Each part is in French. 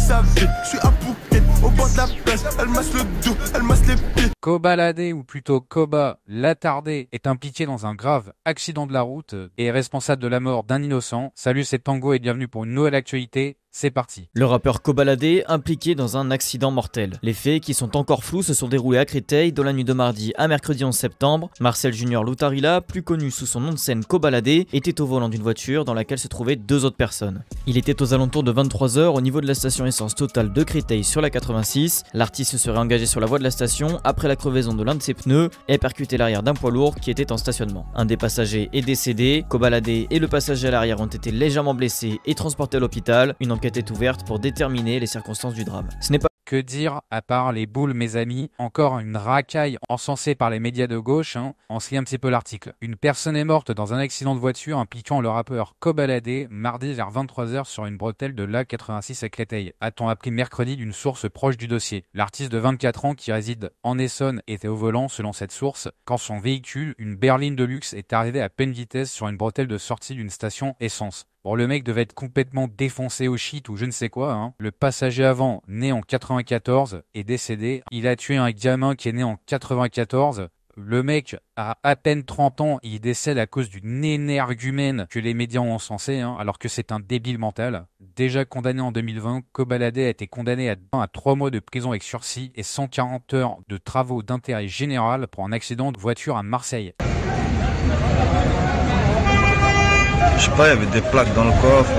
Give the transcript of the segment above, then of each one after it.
sa vie. Je suis à Phuket, au bord de la plage. Elle masse le dos, elle masse les pieds. Kobalade, ou plutôt Koba l'attardé, est impliqué dans un grave accident de la route et est responsable de la mort d'un innocent. Salut, c'est Tango et bienvenue pour une nouvelle actualité. C'est parti. Le rappeur Kobalade impliqué dans un accident mortel. Les faits, qui sont encore flous, se sont déroulés à Créteil dans la nuit de mardi à mercredi 11 septembre. Marcel Junior Loutarilla, plus connu sous son nom de scène Kobalade, était au volant d'une voiture dans laquelle se trouvaient deux autres personnes. Il était aux alentours de 23h au niveau de la station essence Total de Créteil sur la 86. L'artiste se serait engagé sur la voie de la station après la crevaison de l'un de ses pneus et percuté l'arrière d'un poids lourd qui était en stationnement. Un des passagers est décédé. Kobalade et le passager à l'arrière ont été légèrement blessés et transportés à l'hôpital. Une enquête est ouverte pour déterminer les circonstances du drame. Ce n'est pas Que dire à part les boules, mes amis? Encore une racaille encensée par les médias de gauche. On se lit un petit peu l'article. Une personne est morte dans un accident de voiture impliquant le rappeur Kobalade mardi vers 23h sur une bretelle de l'A86 à Créteil, a-t-on appris mercredi d'une source proche du dossier. L'artiste de 24 ans qui réside en Essonne était au volant selon cette source quand son véhicule, une berline de luxe, est arrivé à pleine vitesse sur une bretelle de sortie d'une station essence. Bon, le mec devait être complètement défoncé au shit ou je ne sais quoi. Le passager avant, né en 94, est décédé. Il a tué un gamin qui est né en 94. Le mec a à peine 30 ans, il décède à cause d'une énergumène que les médias ont encensée, alors que c'est un débile mental. Déjà condamné en 2020, Kobalade a été condamné à 3 mois de prison avec sursis et 140 heures de travaux d'intérêt général pour un accident de voiture à Marseille. Je sais pas, il y avait des plaques dans le coffre.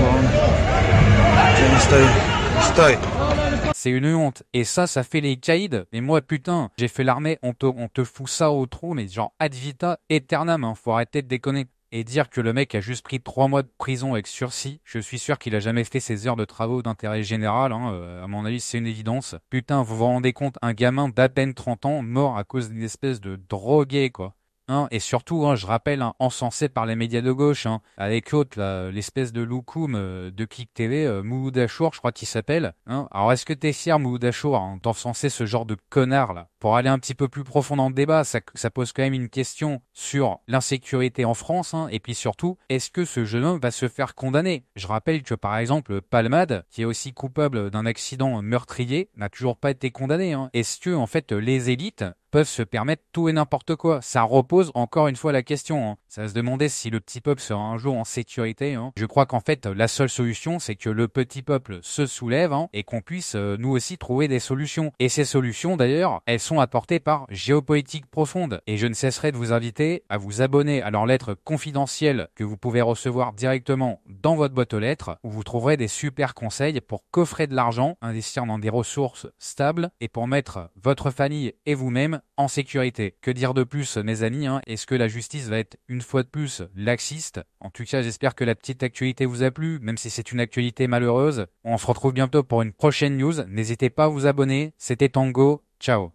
C'est une honte. Et ça fait les caïds. Mais moi, putain, j'ai fait l'armée, on te fout ça au trou, mais genre ad vita aeternam, faut arrêter de déconner. Et dire que le mec a juste pris 3 mois de prison avec sursis, je suis sûr qu'il a jamais fait ses heures de travaux d'intérêt général, à mon avis c'est une évidence. Putain, vous vous rendez compte, un gamin d'à peine 30 ans mort à cause d'une espèce de drogué, quoi. Et surtout, je rappelle, encensé par les médias de gauche, avec l'autre, l'espèce de loukoum de Click TV, Mouloud Achour, je crois qu'il s'appelle. Alors, est-ce que t'es fier, Mouloud Achour, d'encenser ce genre de connard, là? Pour aller un petit peu plus profond dans le débat, ça pose quand même une question sur l'insécurité en France, et puis surtout, est-ce que ce jeune homme va se faire condamner? Je rappelle que, par exemple, Palmade, qui est aussi coupable d'un accident meurtrier, n'a toujours pas été condamné. Est-ce que, en fait, les élites peuvent se permettre tout et n'importe quoi? Ça repose encore une fois la question. Ça va se demander si le petit peuple sera un jour en sécurité. Je crois qu'en fait, la seule solution, c'est que le petit peuple se soulève et qu'on puisse nous aussi trouver des solutions. Et ces solutions, d'ailleurs, elles sont apportées par Géopolitique Profonde. Et je ne cesserai de vous inviter à vous abonner à leur lettre confidentielle que vous pouvez recevoir directement dans votre boîte aux lettres, où vous trouverez des super conseils pour coffrer de l'argent, investir dans des ressources stables et pour mettre votre famille et vous-même en sécurité. Que dire de plus, mes amis? Est-ce que la justice va être une fois de plus laxiste? En tout cas, j'espère que la petite actualité vous a plu, même si c'est une actualité malheureuse. On se retrouve bientôt pour une prochaine news. N'hésitez pas à vous abonner. C'était Tango. Ciao.